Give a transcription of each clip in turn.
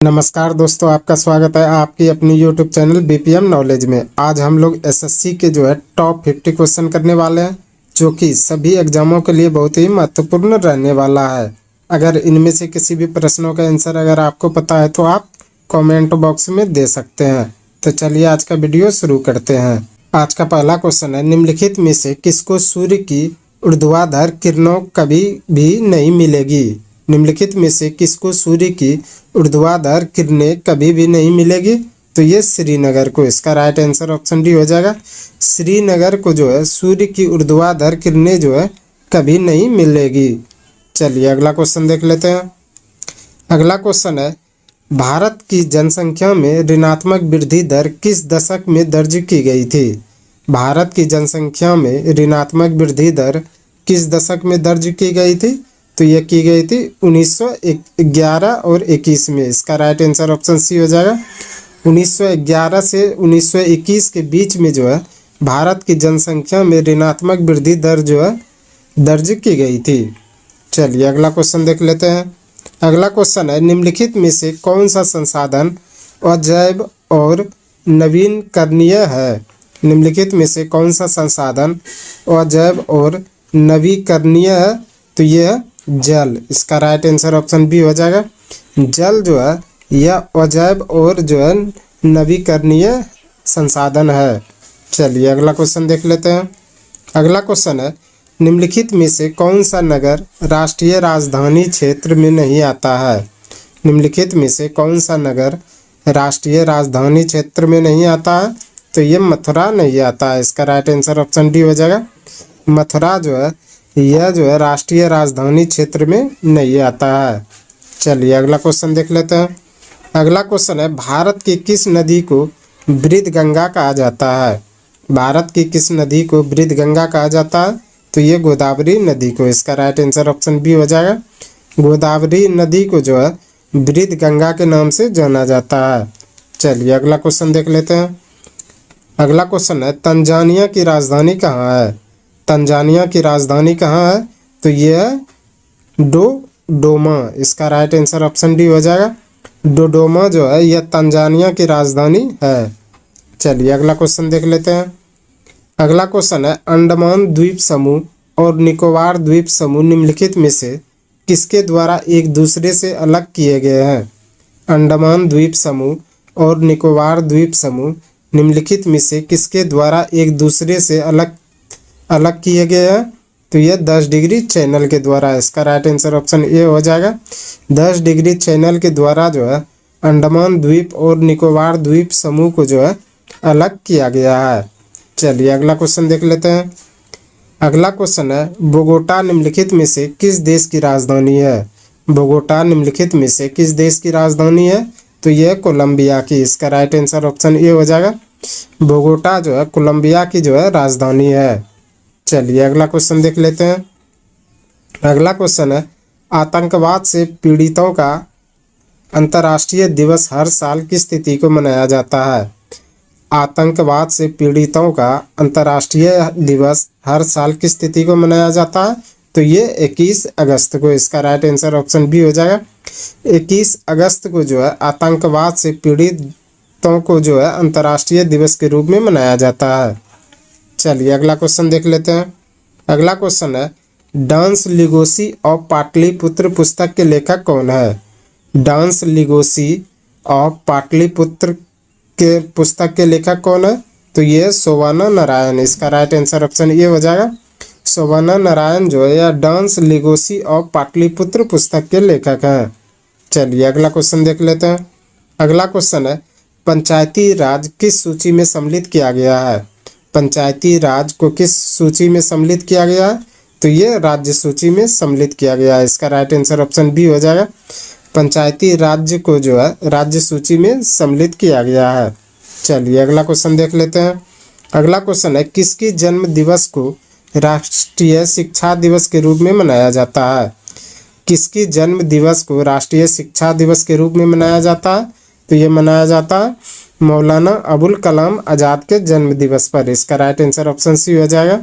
नमस्कार दोस्तों, आपका स्वागत है आपकी अपनी यूट्यूब चैनल बीपीएम नॉलेज में। आज हम लोग एसएससी के टॉप 50 क्वेश्चन करने वाले हैं, जो कि सभी एग्जामों के लिए बहुत ही महत्वपूर्ण रहने वाला है। अगर इनमें से किसी भी प्रश्नों का आंसर अगर आपको पता है तो आप कमेंट बॉक्स में दे सकते हैं। तो चलिए आज का वीडियो शुरू करते हैं। आज का पहला क्वेश्चन है, निम्नलिखित में से किसको सूर्य की ऊर्ध्वाधर किरणों कभी भी नहीं मिलेगी? निम्नलिखित में से किसको सूर्य की ऊर्ध्वाधर किरणें कभी भी नहीं मिलेगी? तो ये श्रीनगर को, इसका राइट आंसर ऑप्शन डी हो जाएगा। श्रीनगर को सूर्य की ऊर्ध्वाधर किरणें कभी नहीं मिलेगी। चलिए अगला क्वेश्चन देख लेते हैं। अगला क्वेश्चन है, भारत की जनसंख्या में ऋणात्मक वृद्धि दर किस दशक में दर्ज की गई थी? भारत की जनसंख्या में ऋणात्मक वृद्धि दर किस दशक में दर्ज की गई थी? तो यह की गई थी 1911 और 21 में। इसका राइट आंसर ऑप्शन सी हो जाएगा। 1911 से 1921 के बीच में भारत की जनसंख्या में ऋणात्मक वृद्धि दर दर्ज की गई थी। चलिए अगला क्वेश्चन देख लेते हैं। अगला क्वेश्चन है, निम्नलिखित में से कौन सा संसाधन अजैव और नवीकरणीय है? निम्नलिखित में से कौन सा संसाधन अजैव और नवीकरणीय है? तो यह जल, इसका राइट आंसर ऑप्शन बी हो जाएगा। जल यह अजैव और नवीकरणीय संसाधन है। चलिए अगला क्वेश्चन देख लेते हैं। अगला क्वेश्चन है, निम्नलिखित में से कौन सा नगर राष्ट्रीय राजधानी क्षेत्र में नहीं आता है? निम्नलिखित में से कौन सा नगर राष्ट्रीय राजधानी क्षेत्र में नहीं आता है? तो ये मथुरा नहीं आता है। इसका राइट आंसर ऑप्शन डी हो जाएगा। मथुरा यह राष्ट्रीय राजधानी क्षेत्र में नहीं आता है। चलिए अगला क्वेश्चन देख लेते हैं। अगला क्वेश्चन है, भारत की किस नदी को वृद्ध गंगा कहा जाता है? भारत की किस नदी को वृद्ध गंगा कहा जाता है? तो ये गोदावरी नदी को। इसका राइट आंसर ऑप्शन बी हो जाएगा। गोदावरी नदी को वृद्ध गंगा के नाम से जाना जाता है। चलिए अगला क्वेश्चन देख लेते हैं। अगला क्वेश्चन है, तंजानिया की राजधानी कहाँ है? तंजानिया की राजधानी कहाँ है? तो यह डोडोमा। इसका राइट आंसर ऑप्शन डी हो जाएगा। डोडोमा यह तंजानिया की राजधानी है। चलिए अगला क्वेश्चन देख लेते हैं। अगला क्वेश्चन है, अंडमान द्वीप समूह और निकोबार द्वीप समूह निम्नलिखित में से किसके द्वारा एक दूसरे से अलग किए गए हैं? अंडमान द्वीप समूह और निकोबार द्वीप समूह निम्नलिखित में से किसके द्वारा एक दूसरे से अलग किए गए हैं? तो यह 10 डिग्री चैनल के द्वारा। इसका राइट आंसर ऑप्शन ए हो जाएगा। 10 डिग्री चैनल के द्वारा अंडमान द्वीप और निकोबार द्वीप समूह को अलग किया गया है। चलिए अगला क्वेश्चन देख लेते हैं। अगला क्वेश्चन है, बोगोटा निम्नलिखित में से किस देश की राजधानी है? बोगोटा निम्नलिखित में से किस देश की राजधानी है? तो यह कोलंबिया की। इसका राइट आंसर ऑप्शन ए हो जाएगा। बोगोटा कोलंबिया की राजधानी है। चलिए अगला क्वेश्चन देख लेते हैं। अगला क्वेश्चन है, आतंकवाद से पीड़ितों का अंतर्राष्ट्रीय दिवस हर साल किस तिथि को मनाया जाता है? आतंकवाद से पीड़ितों का अंतर्राष्ट्रीय दिवस हर साल किस तिथि को मनाया जाता है? तो ये 21 अगस्त को। इसका राइट आंसर ऑप्शन बी हो जाएगा। 21 अगस्त को आतंकवाद से पीड़ितों को अंतर्राष्ट्रीय दिवस के रूप में मनाया जाता है। चलिए अगला क्वेश्चन देख लेते हैं। अगला क्वेश्चन है, डांस लिगोसी ऑफ पाटलिपुत्र पुस्तक के लेखक कौन है? डांस लिगोसी ऑफ पाटलिपुत्र के पुस्तक के लेखक कौन है? तो ये शोभना नारायण। इसका राइट आंसर ऑप्शन ए हो जाएगा। शोभना नारायण या डांस लिगोसी ऑफ पाटलिपुत्र पुस्तक के लेखक हैं। चलिए अगला क्वेश्चन देख लेते हैं। अगला क्वेश्चन है, पंचायती राज किस सूची में सम्मिलित किया गया है? पंचायती राज को किस सूची में सम्मिलित किया गया है? तो ये राज्य सूची में सम्मिलित किया गया है। इसका राइट आंसर ऑप्शन बी हो जाएगा। पंचायती राज्य को राज्य सूची में सम्मिलित किया गया है। चलिए अगला क्वेश्चन देख लेते हैं। अगला क्वेश्चन है, किसकी जन्म दिवस को राष्ट्रीय शिक्षा दिवस के रूप में मनाया जाता है? किसकी जन्म दिवस को राष्ट्रीय शिक्षा दिवस के रूप में मनाया जाता है? तो ये मनाया जाता है मौलाना अबुल कलाम आज़ाद के जन्म दिवस पर। इसका राइट आंसर ऑप्शन सी हो जाएगा।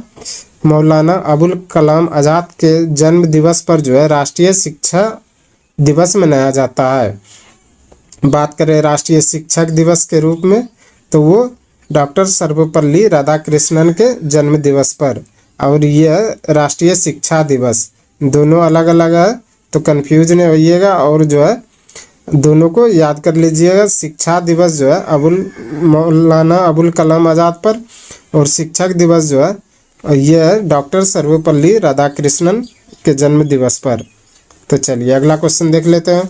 मौलाना अबुल कलाम आज़ाद के जन्म दिवस पर राष्ट्रीय शिक्षा दिवस मनाया जाता है। बात करें राष्ट्रीय शिक्षक दिवस के रूप में, तो वो डॉक्टर सर्वपल्ली राधाकृष्णन के जन्म दिवस पर। और यह राष्ट्रीय शिक्षा दिवस, दोनों अलग अलग है तो कंफ्यूज नहीं होइएगा, और जो है दोनों को याद कर लीजिएगा। शिक्षा दिवस जो है मौलाना अबुल कलाम आज़ाद पर, और शिक्षक दिवस जो है यह डॉक्टर सर्वपल्ली राधाकृष्णन के जन्म दिवस पर। तो चलिए अगला क्वेश्चन देख लेते हैं।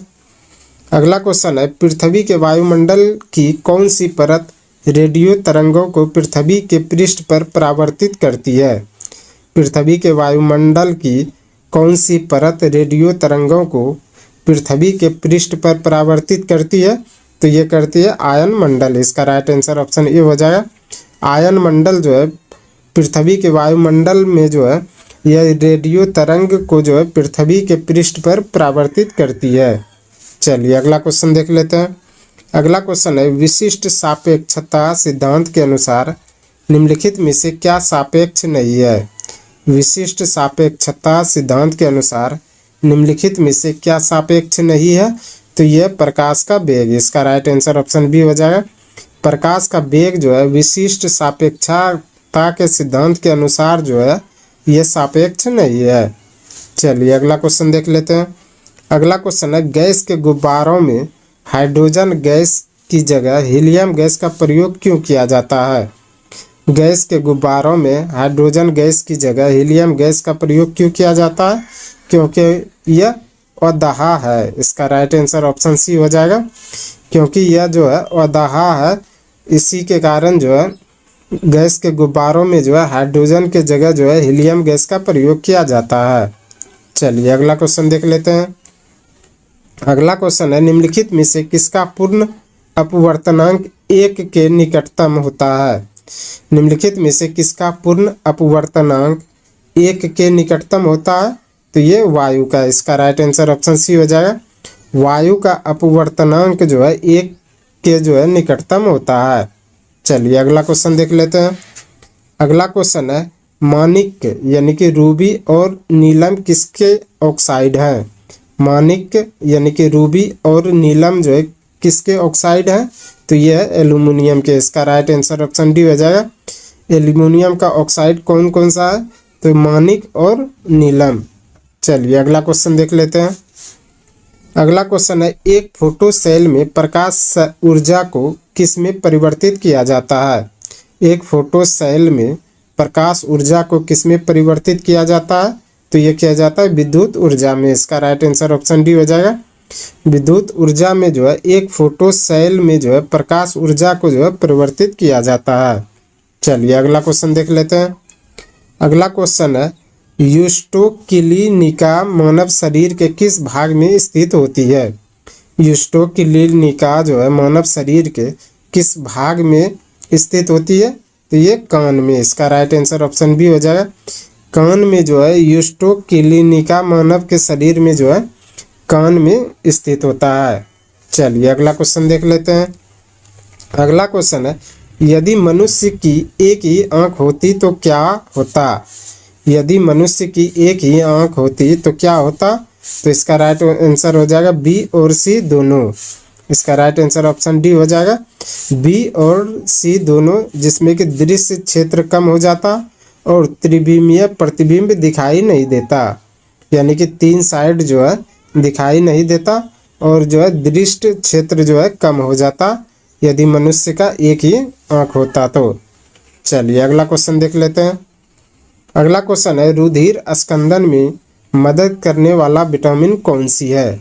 अगला क्वेश्चन है, पृथ्वी के वायुमंडल की कौन सी परत रेडियो तरंगों को पृथ्वी के पृष्ठ पर परावर्तित करती है? पृथ्वी के वायुमंडल की कौन सी परत रेडियो तरंगों को पृथ्वी के पृष्ठ पर परावर्तित करती है? तो ये करती है आयन मंडल। इसका राइट आंसर ऑप्शन ए हो जाएगा। आयन मंडल जो है पृथ्वी के वायुमंडल में जो है यह रेडियो तरंग को जो है पृथ्वी के पृष्ठ पर परावर्तित करती है। चलिए अगला क्वेश्चन देख लेते हैं। अगला क्वेश्चन है, विशिष्ट सापेक्षता सिद्धांत के अनुसार निम्नलिखित में से क्या सापेक्ष नहीं है? विशिष्ट सापेक्षता सिद्धांत के अनुसार निम्नलिखित में से क्या सापेक्ष नहीं है? तो यह प्रकाश का वेग। इसका राइट आंसर ऑप्शन बी हो जाएगा। प्रकाश का वेग जो है विशिष्ट सापेक्षता के सिद्धांत के अनुसार जो है यह सापेक्ष नहीं है। चलिए अगला क्वेश्चन देख लेते हैं। अगला क्वेश्चन है, गैस के गुब्बारों में हाइड्रोजन गैस की जगह हीलियम गैस का प्रयोग क्यों किया जाता है? गैस के गुब्बारों में हाइड्रोजन गैस की जगह हीलियम गैस का प्रयोग क्यों किया जाता है? क्योंकि यह अदाहा है। इसका राइट आंसर ऑप्शन सी हो जाएगा। क्योंकि यह जो है अदाहा है, इसी के कारण जो है गैस के गुब्बारों में जो है हाइड्रोजन के जगह जो है हीलियम गैस का प्रयोग किया जाता है। चलिए अगला क्वेश्चन देख लेते हैं। अगला क्वेश्चन है, निम्नलिखित में से किसका पूर्ण अपवर्तनांक 1 के निकटतम होता है? निम्नलिखित में से किसका पूर्ण अपवर्तनांक 1 के निकटतम होता है? तो ये वायु का। इसका राइट आंसर ऑप्शन सी हो जाएगा। वायु का अपवर्तनांक जो है 1 के जो है निकटतम होता है। चलिए अगला क्वेश्चन देख लेते हैं। अगला क्वेश्चन है, माणिक यानी कि रूबी और नीलम किसके ऑक्साइड हैं? माणिक यानी कि रूबी और नीलम जो है किसके ऑक्साइड हैं? तो यह है एल्यूमिनियम के। इसका राइट आंसर ऑप्शन डी हो जाएगा। एल्यूमिनियम का ऑक्साइड कौन कौन सा है? तो माणिक और नीलम। चलिए अगला क्वेश्चन देख लेते हैं। अगला क्वेश्चन है, एक फोटो सेल में प्रकाश ऊर्जा को किस में परिवर्तित किया जाता है? एक फोटो सेल में प्रकाश ऊर्जा को किस में परिवर्तित किया जाता है? तो यह किया जाता है विद्युत ऊर्जा में। इसका राइट आंसर ऑप्शन डी हो जाएगा। विद्युत ऊर्जा में जो है एक फोटो सेल में जो है प्रकाश ऊर्जा को जो है परिवर्तित किया जाता है। चलिए अगला क्वेश्चन देख लेते हैं। अगला क्वेश्चन है, यूस्टोकिलिनिका मानव शरीर के किस भाग में स्थित होती है? यूस्टोकिलिनिका जो है मानव शरीर के किस भाग में स्थित होती है? तो ये कान में। इसका राइट आंसर ऑप्शन बी हो जाएगा। कान में जो है यूस्टोकिलिनिका मानव के शरीर में जो है कान में स्थित होता है। चलिए अगला क्वेश्चन देख लेते हैं। अगला क्वेश्चन है, यदि मनुष्य की एक ही आंख होती तो क्या होता? यदि मनुष्य की एक ही आंख होती तो क्या होता? तो इसका राइट आंसर हो जाएगा बी और सी दोनों। इसका राइट आंसर ऑप्शन डी हो जाएगा। बी और सी दोनों, जिसमें कि दृश्य क्षेत्र कम हो जाता और त्रिविमीय प्रतिबिंब दिखाई नहीं देता। यानी कि 3 साइड जो है दिखाई नहीं देता और जो है दृष्टि क्षेत्र जो है कम हो जाता यदि मनुष्य का एक ही आंख होता तो। चलिए अगला क्वेश्चन देख लेते हैं। अगला क्वेश्चन है, रुधिर स्कंदन में मदद करने वाला विटामिन कौन सी है?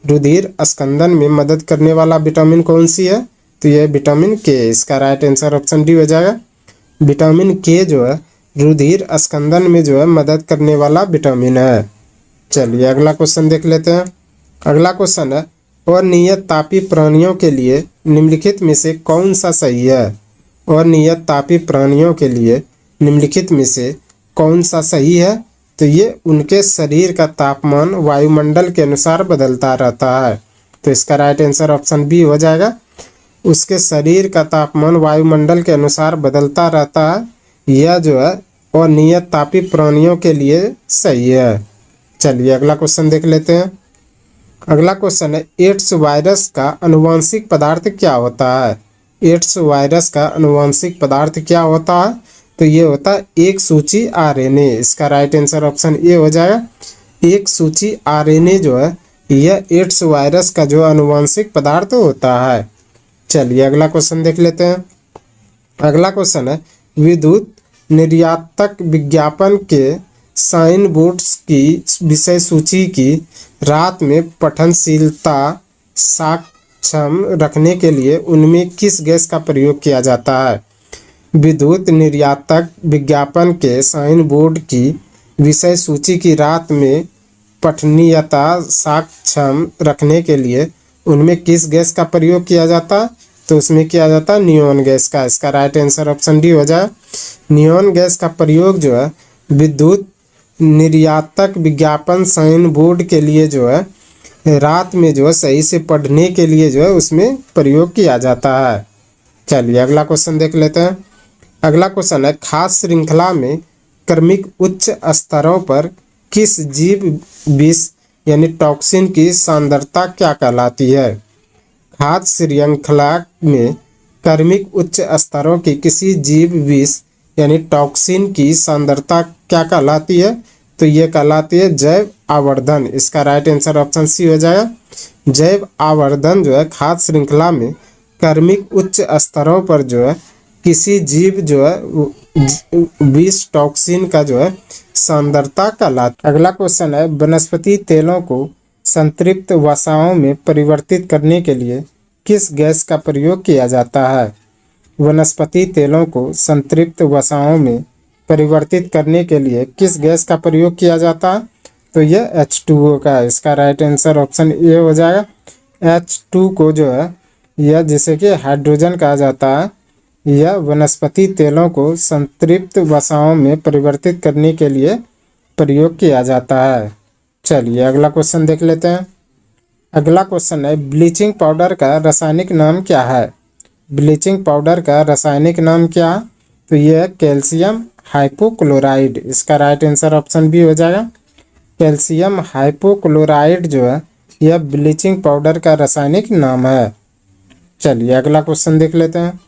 रुधिर स्कंदन में मदद करने वाला विटामिन कौन सी है? तो यह विटामिन के। इसका राइट आंसर ऑप्शन डी हो जाएगा। विटामिन के जो है रुधिर स्कंदन में जो है मदद करने वाला विटामिन है। चलिए अगला क्वेश्चन देख लेते हैं। अगला क्वेश्चन है, अनियत तापी प्राणियों के लिए निम्नलिखित में से कौन सा सही है? अनियत तापी प्राणियों के लिए निम्नलिखित में से कौन सा सही है? तो ये उनके शरीर का तापमान वायुमंडल के अनुसार बदलता रहता है। तो इसका राइट आंसर ऑप्शन बी हो जाएगा। उसके शरीर का तापमान वायुमंडल के अनुसार बदलता रहता है, यह जो है अनियत तापी प्राणियों के लिए सही है। चलिए अगला क्वेश्चन देख लेते हैं। अगला क्वेश्चन है, एड्स वायरस का अनुवांशिक पदार्थ क्या होता है? एड्स वायरस का अनुवांशिक पदार्थ क्या होता है? तो ये होता है एक सूची आरएनए। इसका राइट आंसर ऑप्शन ए हो जाएगा। एक सूची आरएनए जो है यह एड्स वायरस का जो अनुवांशिक पदार्थ होता है। चलिए अगला क्वेश्चन देख लेते हैं। अगला क्वेश्चन है, विद्युत निर्यातक विज्ञापन के साइन बोर्ड्स की विषय सूची की रात में पठनशीलता सक्षम रखने के लिए उनमें किस गैस का प्रयोग किया जाता है? विद्युत निर्यातक विज्ञापन के साइन बोर्ड की विषय सूची की रात में पठनीयता सक्षम रखने के लिए उनमें किस गैस का प्रयोग किया जाता? तो उसमें किया जाता है नियॉन गैस का। इसका राइट आंसर ऑप्शन डी हो जाए। नियॉन गैस का प्रयोग जो है विद्युत निर्यातक विज्ञापन साइन बोर्ड के लिए जो है रात में जो है सही से पढ़ने के लिए जो है उसमें प्रयोग किया जाता है। चलिए अगला क्वेश्चन देख लेते हैं। अगला क्वेश्चन है, खाद्य श्रृंखला में क्रमिक उच्च स्तरों पर किस जीव विष यानी टॉक्सिन की सांद्रता क्या कहलाती है? खाद्य श्रृंखला में क्रमिक उच्च स्तरों की किसी जीव विष यानी टॉक्सिन की सांद्रता क्या कहलाती है? तो ये कहलाती है जैव आवर्धन। इसका राइट आंसर ऑप्शन सी हो जाएगा। जैव आवर्धन जो है खाद्य श्रृंखला में क्रमिक उच्च स्तरों पर जो है किसी जीव जो है विष टॉक्सिन का जो है सांद्रता कहलाती है। अगला क्वेश्चन है, वनस्पति तेलों को संतृप्त वसाओं में परिवर्तित करने के लिए किस गैस का प्रयोग किया जाता है? वनस्पति तेलों को संतृप्त वसाओं में परिवर्तित करने के लिए किस गैस का प्रयोग किया जाता है? तो यह H2O का है। इसका राइट आंसर ऑप्शन ए हो जाएगा। H2 को जो है यह जिसे कि हाइड्रोजन कहा जाता है, यह वनस्पति तेलों को संतृप्त वसाओं में परिवर्तित करने के लिए प्रयोग किया जाता है। चलिए अगला क्वेश्चन देख लेते हैं। अगला क्वेश्चन है, ब्लीचिंग पाउडर का रासायनिक नाम क्या है? ब्लीचिंग पाउडर का रासायनिक नाम क्या? तो यह कैल्शियम हाइपोक्लोराइड। इसका राइट आंसर ऑप्शन बी हो जाएगा। कैल्शियम हाइपोक्लोराइड जो है यह ब्लीचिंग पाउडर का रासायनिक नाम है। चलिए अगला क्वेश्चन देख लेते हैं।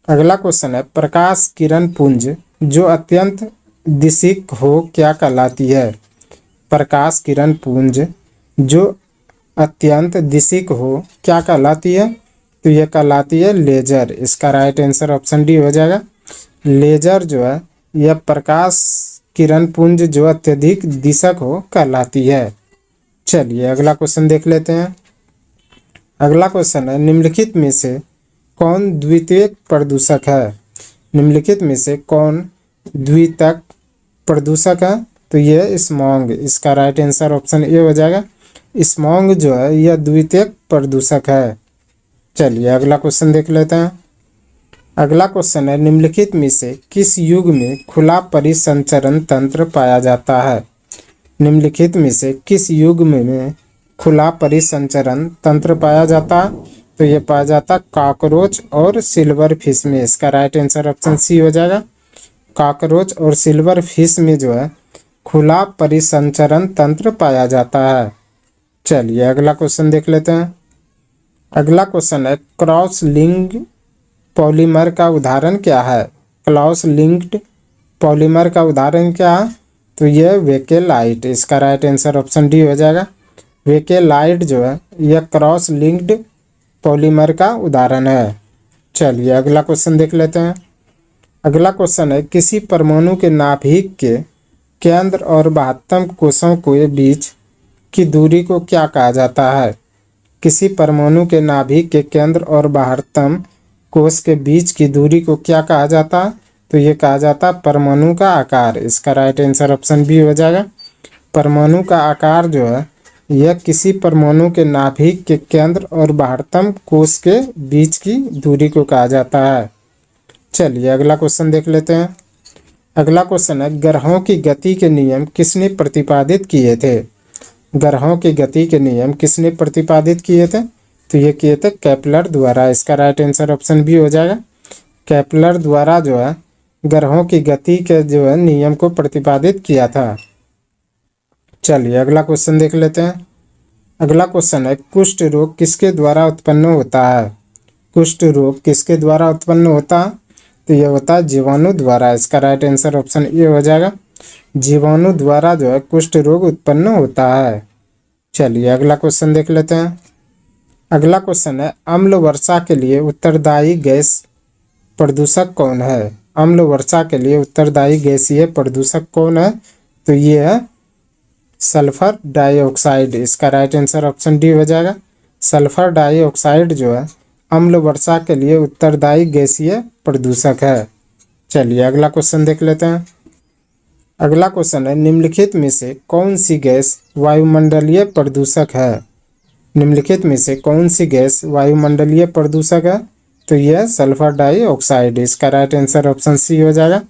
अगला क्वेश्चन है, प्रकाश किरण पुंज जो अत्यंत दिशिक हो क्या कहलाती है? प्रकाश किरण पुंज जो अत्यंत दिशिक हो क्या कहलाती है? तो यह कहलाती है लेजर। इसका राइट आंसर ऑप्शन डी हो जाएगा। लेजर जो है यह प्रकाश किरण पुंज जो अत्यधिक दिशक हो कहलाती है। चलिए अगला क्वेश्चन देख लेते हैं। अगला क्वेश्चन है, निम्नलिखित में से कौन द्वितीयक प्रदूषक है? निम्नलिखित में से कौन द्वितीयक प्रदूषक है? तो यह स्मॉग। इसका राइट आंसर ऑप्शन ए हो जाएगा। स्मॉग जो है यह द्वितीयक प्रदूषक है। चलिए अगला क्वेश्चन देख लेते हैं। अगला क्वेश्चन है, निम्नलिखित में से किस युग में खुला परिसंचरण तंत्र पाया जाता है? निम्नलिखित में से किस युग में खुला परिसंचरण तंत्र पाया जाता है? तो यह पाया जाता कॉकरोच और सिल्वर फिश में। इसका राइट आंसर ऑप्शन सी हो जाएगा। कॉकरोच और सिल्वर फिश में जो है खुला परिसंचरण तंत्र पाया जाता है। चलिए अगला क्वेश्चन देख लेते हैं। अगला क्वेश्चन है, क्रॉस लिंक्ड पॉलीमर का उदाहरण क्या है? क्रॉस लिंक्ड पॉलीमर का उदाहरण क्या है? तो यह वेकेलाइट। इसका राइट आंसर ऑप्शन डी हो जाएगा। वेकेलाइट जो है यह क्रॉस लिंक्ड पॉलीमर का उदाहरण है। चलिए अगला क्वेश्चन देख लेते हैं। अगला क्वेश्चन है, किसी परमाणु के नाभिक के केंद्र और बाह्यतम कोषों के बीच की दूरी को क्या कहा जाता है? किसी परमाणु के नाभिक के केंद्र और बाह्यतम कोष के बीच की दूरी को क्या कहा जाता है? तो ये कहा जाता है परमाणु का आकार। इसका राइट आंसर ऑप्शन बी हो जाएगा। परमाणु का आकार जो है यह किसी परमाणु के नाभिक के केंद्र और बाह्यतम कोष के बीच की दूरी को कहा जाता है। चलिए अगला क्वेश्चन देख लेते हैं। अगला क्वेश्चन है, ग्रहों की गति के नियम किसने प्रतिपादित किए थे? ग्रहों की गति के नियम किसने प्रतिपादित किए थे? तो ये किए थे केपलर द्वारा। इसका राइट आंसर ऑप्शन बी हो जाएगा। केपलर द्वारा जो है ग्रहों की गति के जो है नियम को प्रतिपादित किया था। चलिए अगला क्वेश्चन देख लेते हैं। अगला क्वेश्चन है कुष्ठ रोग किसके द्वारा उत्पन्न होता है। कुष्ठ रोग किसके द्वारा उत्पन्न होता है, तो यह होता है जीवाणु द्वारा। इसका राइट आंसर ऑप्शन ए हो जाएगा, जीवाणु द्वारा जो है कुष्ठ रोग उत्पन्न होता है। चलिए अगला क्वेश्चन देख लेते हैं। अगला क्वेश्चन है अम्ल वर्षा के लिए उत्तरदायी गैस प्रदूषक कौन है। अम्ल वर्षा के लिए उत्तरदायी गैसीय प्रदूषक कौन है, तो ये है सल्फर डाइऑक्साइड। इसका राइट आंसर ऑप्शन डी हो जाएगा। सल्फर डाइऑक्साइड जो है अम्ल वर्षा के लिए उत्तरदायी गैसीय प्रदूषक है। चलिए अगला क्वेश्चन देख लेते हैं। अगला क्वेश्चन है निम्नलिखित में से कौन सी गैस वायुमंडलीय प्रदूषक है। निम्नलिखित में से कौन सी गैस वायुमंडलीय प्रदूषक है, तो यह सल्फर डाइऑक्साइड। इसका राइट आंसर ऑप्शन सी हो जाएगा।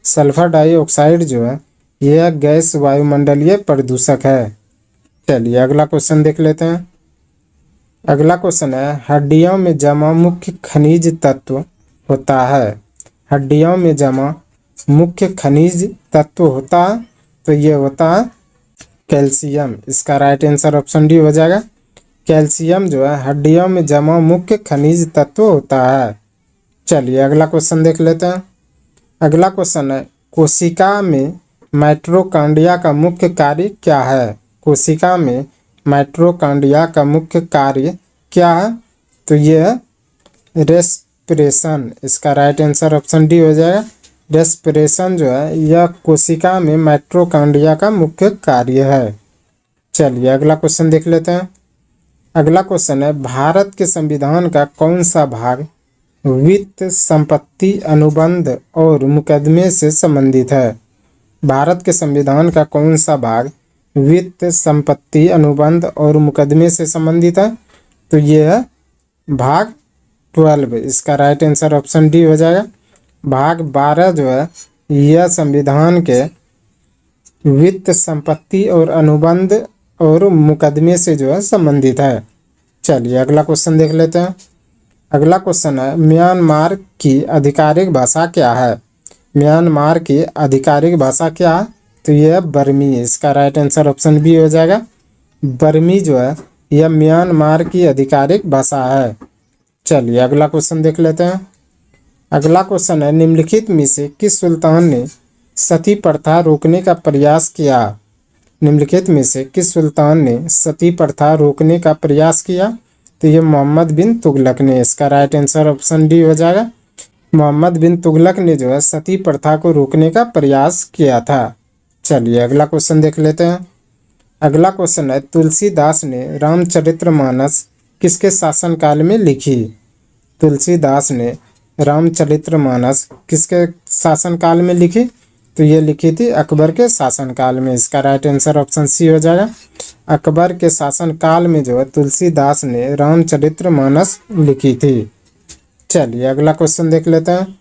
सल्फर डाइऑक्साइड जो है यह गैस वायुमंडलीय प्रदूषक है। चलिए अगला क्वेश्चन देख लेते हैं। अगला क्वेश्चन है हड्डियों में जमा मुख्य खनिज तत्व होता है। हड्डियों में जमा मुख्य खनिज तत्व होता है, तो यह होता है कैल्शियम। इसका राइट आंसर ऑप्शन डी हो जाएगा। कैल्शियम जो है हड्डियों में जमा मुख्य खनिज तत्व होता है। चलिए अगला क्वेश्चन देख लेते हैं। अगला क्वेश्चन है कोशिका में माइटोकॉन्ड्रिया का मुख्य कार्य क्या है। कोशिका में माइटोकॉन्ड्रिया का मुख्य कार्य क्या है, तो यह रेस्पिरेशन। इसका राइट आंसर ऑप्शन डी हो जाएगा। रेस्पिरेशन जो है यह कोशिका में माइटोकॉन्ड्रिया का मुख्य कार्य है। चलिए अगला क्वेश्चन देख लेते हैं। अगला क्वेश्चन है भारत के संविधान का कौन सा भाग वित्त संपत्ति अनुबंध और मुकदमे से संबंधित है। भारत के संविधान का कौन सा भाग वित्त संपत्ति अनुबंध और मुकदमे से संबंधित है, तो यह है भाग 12। इसका राइट आंसर ऑप्शन डी हो जाएगा। भाग 12 जो है यह संविधान के वित्त संपत्ति और अनुबंध और मुकदमे से जो है संबंधित है। चलिए अगला क्वेश्चन देख लेते हैं। अगला क्वेश्चन है म्यांमार की आधिकारिक भाषा क्या है। म्यांमार की आधिकारिक भाषा क्या है, तो यह बर्मी। इसका राइट आंसर ऑप्शन बी हो जाएगा। बर्मी जो है यह म्यांमार की आधिकारिक भाषा है। चलिए अगला क्वेश्चन देख लेते हैं। अगला क्वेश्चन है निम्नलिखित में से किस सुल्तान ने सती प्रथा रोकने का प्रयास किया। निम्नलिखित में से किस सुल्तान ने सती प्रथा रोकने का प्रयास किया, तो ये मोहम्मद बिन तुगलक ने। इसका राइट आंसर ऑप्शन डी हो जाएगा। मोहम्मद बिन तुगलक ने जो है सती प्रथा को रोकने का प्रयास किया था। चलिए अगला क्वेश्चन देख लेते हैं। अगला क्वेश्चन है तुलसीदास ने रामचरितमानस किसके शासनकाल में लिखी। तुलसीदास ने रामचरितमानस किसके शासनकाल में लिखी, तो ये लिखी थी अकबर के शासनकाल में। इसका राइट आंसर ऑप्शन सी हो जाएगा। अकबर के शासनकाल में जो है तुलसीदास ने रामचरितमानस लिखी थी। चलिए अगला क्वेश्चन देख लेते हैं।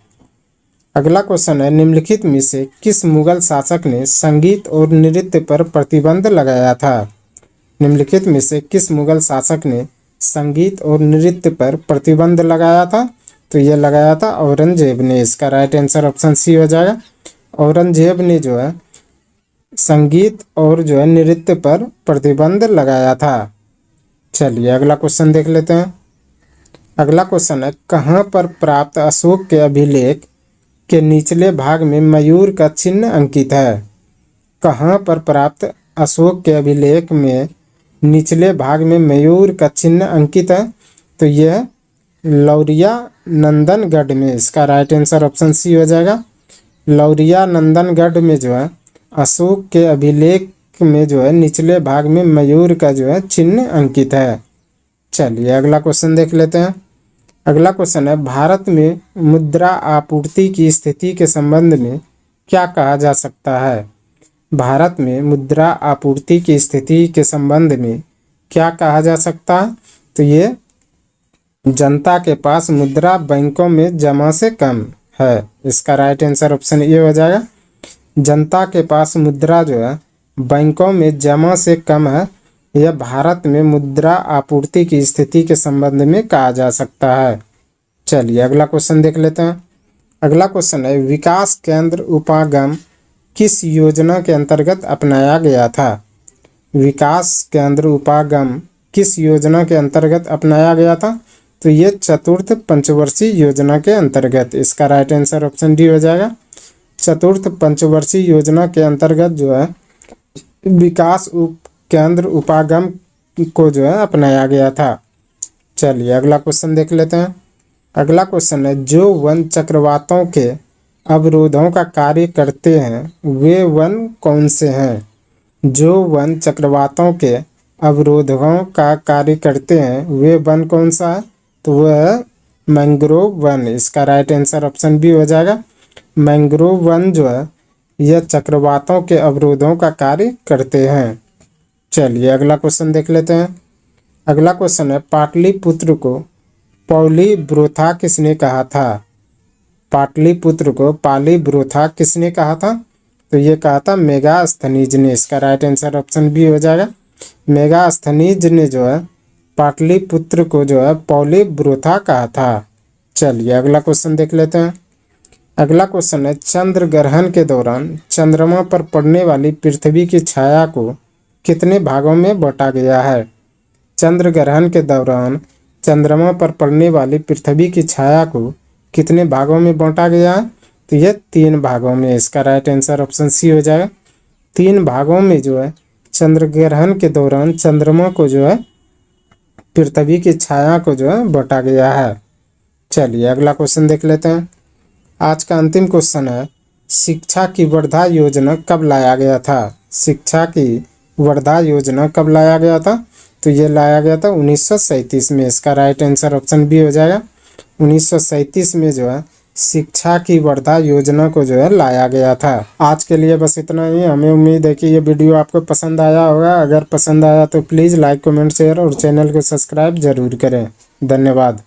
अगला क्वेश्चन है निम्नलिखित में से किस मुगल शासक ने संगीत और नृत्य पर प्रतिबंध लगाया था। निम्नलिखित में से किस मुगल शासक ने संगीत और नृत्य पर प्रतिबंध लगाया था, तो यह लगाया था औरंगजेब ने। इसका राइट आंसर ऑप्शन सी हो जाएगा। औरंगजेब ने जो है संगीत और जो है नृत्य पर प्रतिबंध लगाया था। चलिए अगला क्वेश्चन देख लेते हैं। अगला क्वेश्चन है कहाँ पर प्राप्त अशोक के अभिलेख के निचले भाग में मयूर का चिन्ह अंकित है। कहाँ पर प्राप्त अशोक के अभिलेख में निचले भाग में मयूर का चिन्ह अंकित है, तो यह लौरिया नंदनगढ़ में। इसका राइट आंसर ऑप्शन सी हो जाएगा। लौरिया नंदनगढ़ में जो है अशोक के अभिलेख में जो है निचले भाग में मयूर का जो है चिन्ह अंकित है। चलिए अगला क्वेश्चन देख लेते हैं। अगला क्वेश्चन है भारत में मुद्रा आपूर्ति की स्थिति के संबंध में क्या कहा जा सकता है। भारत में मुद्रा आपूर्ति की स्थिति के संबंध में क्या कहा जा सकता है, तो ये जनता के पास मुद्रा बैंकों में जमा से कम है। इसका राइट आंसर ऑप्शन ए हो जाएगा। जनता के पास मुद्रा जो है बैंकों में जमा से कम है, यह भारत में मुद्रा आपूर्ति की स्थिति के संबंध में कहा जा सकता है। चलिए अगला क्वेश्चन देख लेते हैं। अगला क्वेश्चन है विकास केंद्र उपागम किस योजना के अंतर्गत अपनाया गया था। विकास केंद्र उपागम किस योजना के अंतर्गत अपनाया गया था? तो ये चतुर्थ पंचवर्षीय योजना के अंतर्गत। इसका राइट आंसर ऑप्शन डी हो जाएगा। चतुर्थ पंचवर्षीय योजना के अंतर्गत जो है विकास केंद्र उपागम को जो है अपनाया गया था। चलिए अगला क्वेश्चन देख लेते हैं। अगला क्वेश्चन है, जो वन चक्रवातों के अवरोधों का कार्य करते हैं वे वन कौन से हैं? जो वन चक्रवातों के अवरोधों का कार्य करते हैं वे वन कौन सा है? तो वह मैंग्रोव वन। इसका राइट आंसर ऑप्शन बी हो जाएगा। मैंग्रोव वन जो है यह चक्रवातों के अवरोधों का कार्य करते हैं। चलिए अगला क्वेश्चन देख लेते हैं। अगला क्वेश्चन है, पाटलिपुत्र को पॉलीब्रोथा किसने कहा था? पाटलिपुत्र को पालीब्रोथा किसने कहा था? तो ये कहा था मेगास्थनीज ने। इसका राइट आंसर ऑप्शन बी हो जाएगा। मेगास्थनीज ने जो है पाटलिपुत्र को जो है पॉलीब्रोथा कहा था। चलिए अगला क्वेश्चन देख लेते हैं। अगला क्वेश्चन है, चंद्र ग्रहण के दौरान चंद्रमा पर पड़ने वाली पृथ्वी की छाया को कितने भागों में बांटा गया है? चंद्र ग्रहण के दौरान चंद्रमा पर पड़ने वाली पृथ्वी की छाया को कितने भागों में बांटा गया है? तो यह 3 भागों में। इसका राइट आंसर ऑप्शन सी हो जाएगा। 3 भागों में जो है चंद्र ग्रहण के दौरान चंद्रमा को जो है पृथ्वी की छाया को जो है बांटा गया है। चलिए अगला क्वेश्चन देख लेते हैं। आज का अंतिम क्वेश्चन है, शिक्षा की वर्धा योजना कब लाया गया था? शिक्षा की वर्धा योजना कब लाया गया था? तो ये लाया गया था 1937 में। इसका राइट आंसर ऑप्शन बी हो जाएगा। 1937 में जो है शिक्षा की वर्धा योजना को जो है लाया गया था। आज के लिए बस इतना ही। हमें उम्मीद है कि ये वीडियो आपको पसंद आया होगा। अगर पसंद आया तो प्लीज़ लाइक कमेंट शेयर और चैनल को सब्सक्राइब जरूर करें। धन्यवाद।